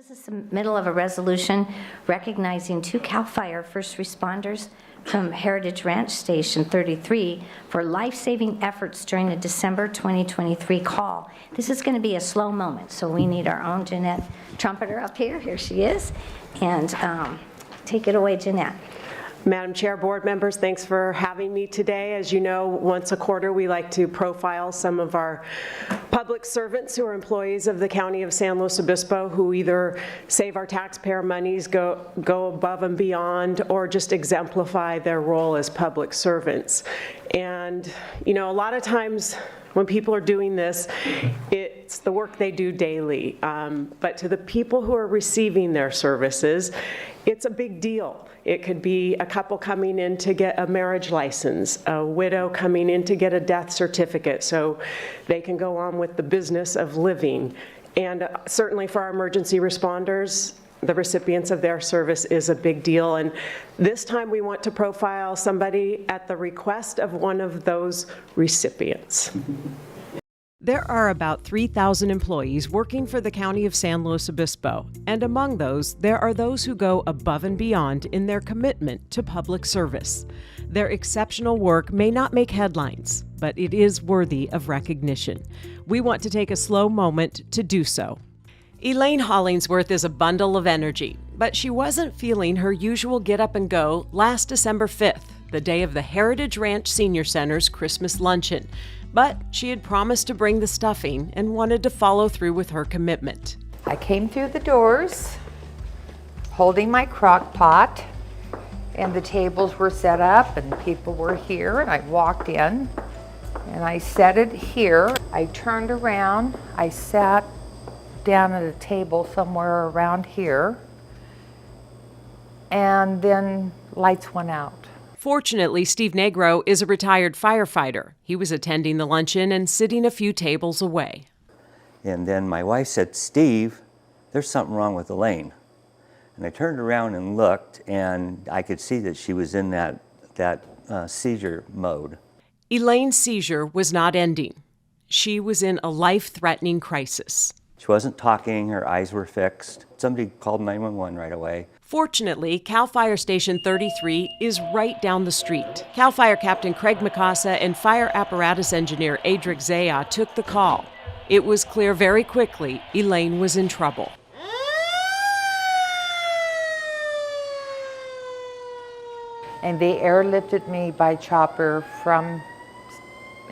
This is the middle of a resolution recognizing two CALFIRE first responders from Heritage Ranch Station 33 for life-saving efforts during the December 2023 call. This is going to be a slow moment, so we need our own Jeanette trumpeter up here. Here she is. And take it away, Jeanette. Madam Chair, board members, thanks for having me today. As you know, once a quarter we like to profile some of our public servants who are employees of the County of San Luis Obispo who either save our taxpayer monies, go above and beyond, or just exemplify their role as public servants. And, you know, a lot of times when people are doing this, it's the work they do daily. But to the people who are receiving their services, it's a big deal. It could be a couple coming in to get a marriage license, a widow coming in to get a death certificate so they can go on with the business of living. And certainly for our emergency responders, the recipients of their service is a big deal. And this time we want to profile somebody at the request of one of those recipients. There are about 3,000 employees working for the County of San Luis Obispo, and among those, there are those who go above and beyond in their commitment to public service. Their exceptional work may not make headlines, but it is worthy of recognition. We want to take a slow moment to do so. Elaine Hollingsworth is a bundle of energy, but she wasn't feeling her usual get up and go last December 5th, the day of the Heritage Ranch Senior Center's Christmas luncheon. But she had promised to bring the stuffing and wanted to follow through with her commitment. I came through the doors holding my crock pot, and the tables were set up and people were here, and I walked in and I set it here. I turned around, I sat down at a table somewhere around here, and then lights went out. Fortunately, Steve Negro is a retired firefighter. He was attending the luncheon and sitting a few tables away. And then my wife said, "Steve, there's something wrong with Elaine." And I turned around and looked, and I could see that she was in that seizure mode. Elaine's seizure was not ending. She was in a life-threatening crisis. She wasn't talking, her eyes were fixed. Somebody called 911 right away. Fortunately, CALFIRE Station 33 is right down the street. CALFIRE Captain Craig Mikasa and Fire Apparatus Engineer Adric Zayha took the call. It was clear very quickly Elaine was in trouble. And they airlifted me by chopper from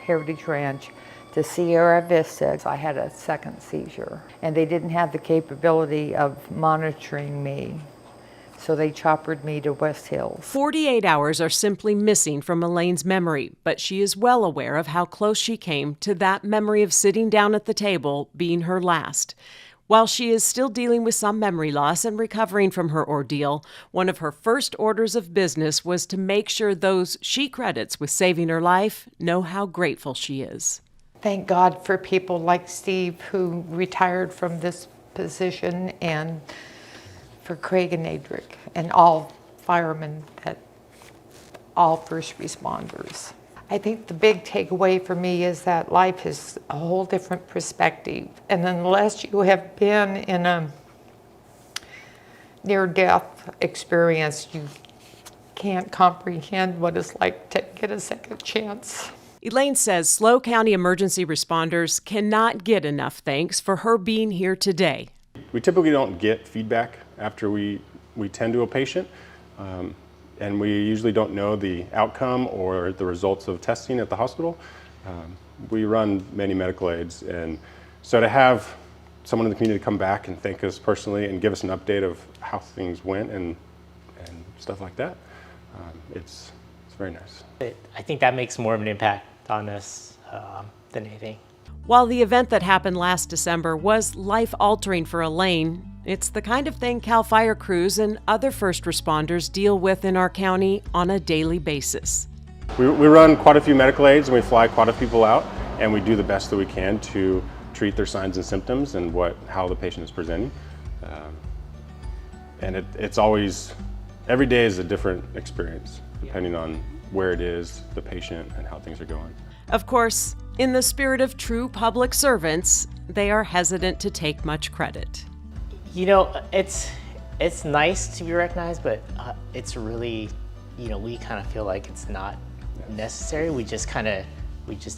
Heritage Ranch to Sierra Vista. I had a second seizure, and they didn't have the capability of monitoring me. So they choppered me to West Hills. 48 hours are simply missing from Elaine's memory, but she is well aware of how close she came to that memory of sitting down at the table being her last. While she is still dealing with some memory loss and recovering from her ordeal, one of her first orders of business was to make sure those she credits with saving her life know how grateful she is. Thank God for people like Steve who retired from this position, and for Craig and Adric and all firemen, all first responders. I think the big takeaway for me is that life is a whole different perspective, and unless you have been in a near-death experience, you can't comprehend what it's like to get a second chance. Elaine says SLOCounty emergency responders cannot get enough thanks for her being here today. We typically don't get feedback after we tend to a patient, and we usually don't know the outcome or the results of testing at the hospital. We run many medical aids, and so to have someone in the community come back and thank us personally and give us an update of how things went and stuff like that, it's very nice. I think that makes more of an impact on us than anything. While the event that happened last December was life-altering for Elaine, it's the kind of thing CALFIRE crews and other first responders deal with in our county on a daily basis. We run quite a few medical aids, and we fly quite a few people out, and we do the best that we can to treat their signs and symptoms and how the patient is presenting. And it's always, every day is a different experience, depending on where it is, the patient, and how things are going. Of course, in the spirit of true public servants, they are hesitant to take much credit. You know, it's nice to be recognized, but it's really, we kind of feel like it's not necessary. We just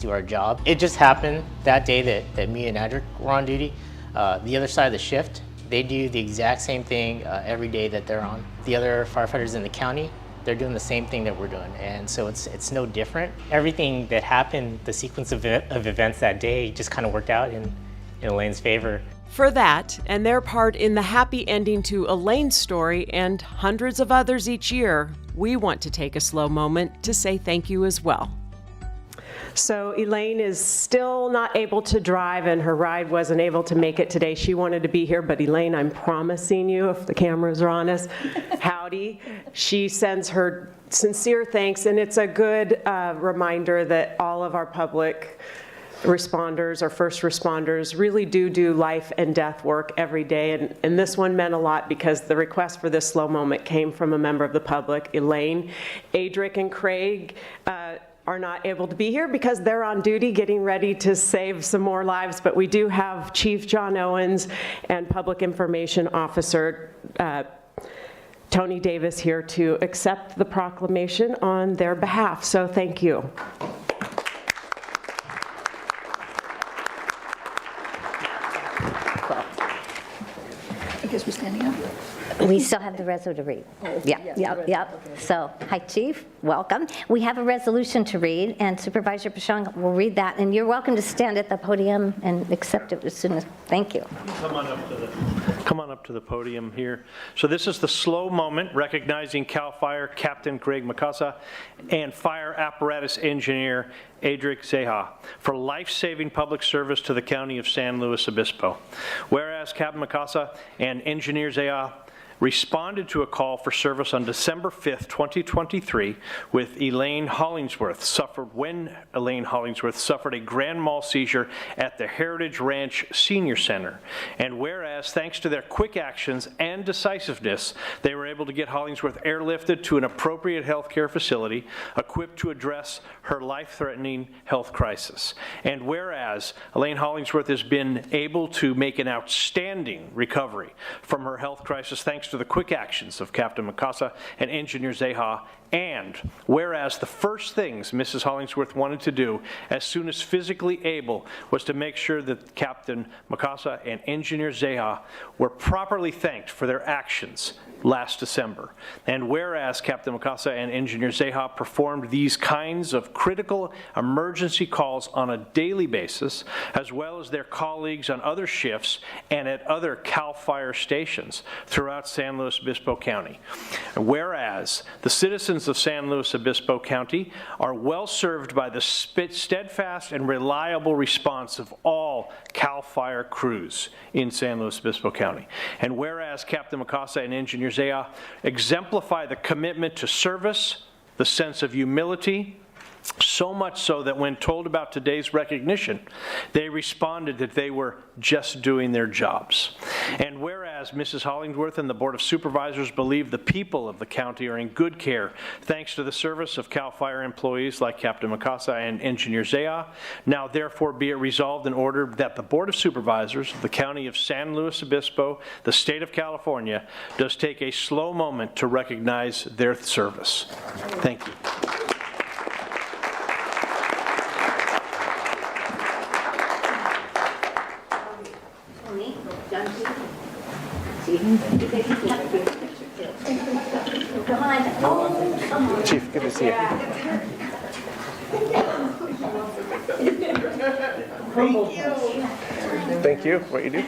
do our job. It just happened that day that me and Adric were on duty. The other side of the shift, they do the exact same thing every day that they're on. The other firefighters in the county, they're doing the same thing that we're doing, and so it's no different. Everything that happened, the sequence of events that day, just kind of worked out in Elaine's favor. For that, and their part in the happy ending to Elaine's story and hundreds of others each year, we want to take a slow moment to say thank you as well. So Elaine is still not able to drive, and her ride wasn't able to make it today. She wanted to be here, but Elaine, I'm promising you, if the cameras are on us, howdy. She sends her sincere thanks, and it's a good reminder that all of our public responders or first responders really do life and death work every day. And this one meant a lot because the request for this slow moment came from a member of the public, Elaine. Adric and Craig are not able to be here because they're on duty getting ready to save some more lives, but we do have Chief John Owens and Public Information Officer Tony Davis here to accept the proclamation on their behalf. So thank you. I guess we're standing up. We still have the resolution to read. Yep. So, hi, Chief. Welcome. We have a resolution to read, and Supervisor Pashang will read that. And you're welcome to stand at the podium and accept it as soon as. Thank you. Come on up to the podium here. So this is the slow moment recognizing CALFIRE Captain Greg Mikasa and Fire Apparatus Engineer Adric Zayha for life-saving public service to the County of San Luis Obispo. Whereas Captain Mikasa and Engineer Zayha responded to a call for service on December 5th, 2023 with Elaine Hollingsworth suffered a grand mal seizure at the Heritage Ranch Senior Center. And whereas, thanks to their quick actions and decisiveness, they were able to get Hollingsworth airlifted to an appropriate healthcare facility equipped to address her life-threatening health crisis. And whereas Elaine Hollingsworth has been able to make an outstanding recovery from her health crisis thanks to the quick actions of Captain Mikasa and Engineer Zayha, and whereas the first things Mrs. Hollingsworth wanted to do as soon as physically able was to make sure that Captain Mikasa and Engineer Zayha were properly thanked for their actions last December. And whereas Captain Mikasa and Engineer Zayha performed these kinds of critical emergency calls on a daily basis, as well as their colleagues on other shifts and at other CALFIRE stations throughout San Luis Obispo County. And whereas the citizens of San Luis Obispo County are well served by the steadfast and reliable response of all CALFIRE crews in San Luis Obispo County. And whereas Captain Mikasa and Engineer Zayha exemplify the commitment to service, the sense of humility, so much so that when told about today's recognition, they responded that they were just doing their jobs. And whereas Mrs. Hollingsworth and the Board of Supervisors believe the people of the county are in good care thanks to the service of CALFIRE employees like Captain Mikasa and Engineer Zayha, now therefore be it resolved in order that the Board of Supervisors of the County of San Luis Obispo, the state of California, does take a slow moment to recognize their service. Thank you. Chief, good to see you. Thank you. What you do?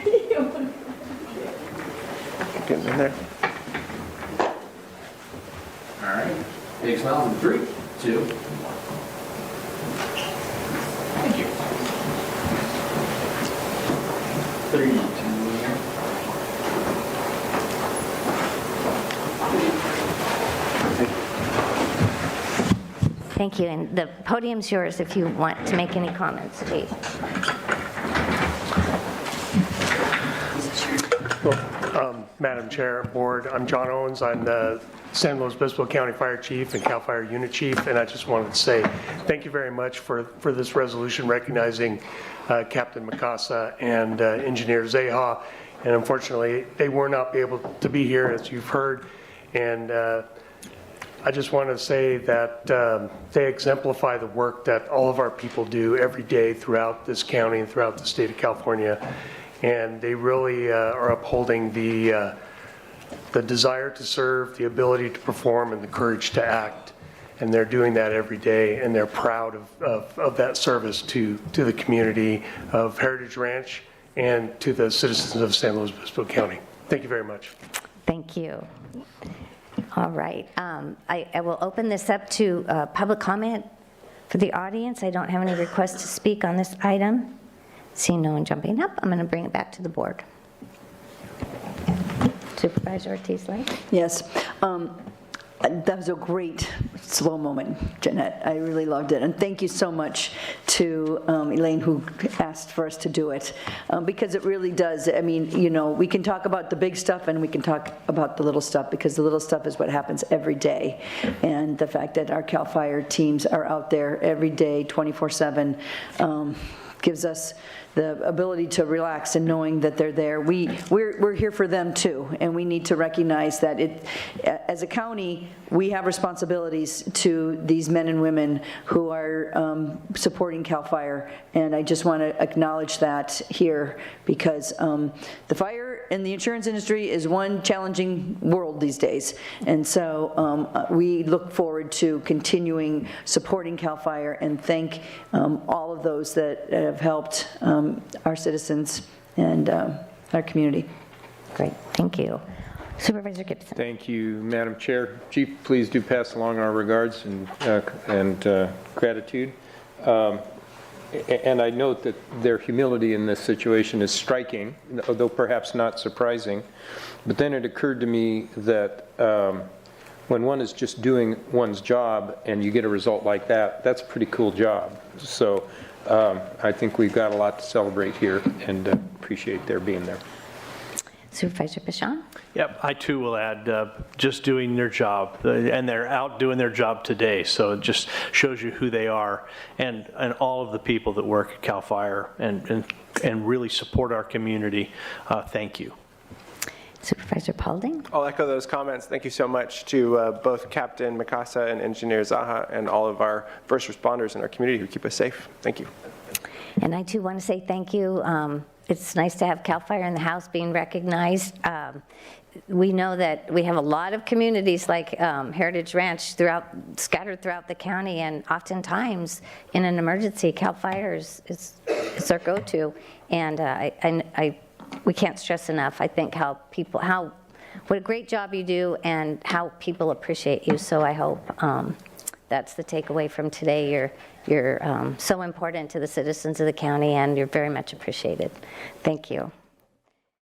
Getting in there. All right. Big smile in 3, 2. Thank you. 3, 2. Thank you. And the podium's yours if you want to make any comments, Chief. Well, Madam Chair, Board, I'm John Owens. I'm the San Luis Obispo County Fire Chief and CALFIRE Unit Chief, and I just wanted to say thank you very much for this resolution recognizing Captain Mikasa and Engineer Zayha And unfortunately, they were not able to be here, as you've heard. And I just want to say that they exemplify the work that all of our people do every day throughout this county and throughout the state of California. And they really are upholding the desire to serve, the ability to perform, and the courage to act. And they're doing that every day, and they're proud of that service to the community of Heritage Ranch and to the citizens of San Luis Obispo County. Thank you very much. Thank you. All right. I will open this up to public comment for the audience. I don't have any requests to speak on this item. Seeing no one jumping up, I'm going to bring it back to the board. Supervisor Ortiz-Lake? Yes. That was a great SLO moment, Jeanette. I really loved it. And thank you so much to Elaine, who asked for us to do it, because it really does. I mean, you know, we can talk about the big stuff and we can talk about the little stuff, because the little stuff is what happens every day. And the fact that our CALFIRE teams are out there every day, 24/7, gives us the ability to relax and knowing that they're there. We're here for them too, and we need to recognize that as a county, we have responsibilities to these men and women who are supporting CALFIRE, and I just want to acknowledge that here, because the fire and the insurance industry is one challenging world these days, and so we look forward to continuing supporting CALFIRE and thank all of those that have helped our citizens and our community. Great, thank you. Supervisor Gibson. Thank you, Madam Chair. Chief, please do pass along our regards and gratitude. And I note that their humility in this situation is striking, although perhaps not surprising. But then it occurred to me that when one is just doing one's job and you get a result like that, that's a pretty cool job. So I think we've got a lot to celebrate here, and appreciate their being there. Supervisor Bichon? Yep, I too will add, just doing their job, and they're out doing their job today, so it just shows you who they are, and all of the people that work at CALFIRE and really support our community. Thank you. Supervisor Paulding? I'll echo those comments. Thank you so much to both Captain Mikasa and Engineer Zayha and all of our first responders in our community who keep us safe. Thank you. And I too want to say thank you. It's nice to have CALFIRE in the house being recognized. We know that we have a lot of communities like Heritage Ranch scattered throughout the county, and oftentimes in an emergency, CALFIRE is our go-to. And we can't stress enough, I think, what a great job you do and how people appreciate you. So I hope that's the takeaway from today. You're so important to the citizens of the county, and you're very much appreciated. Thank you.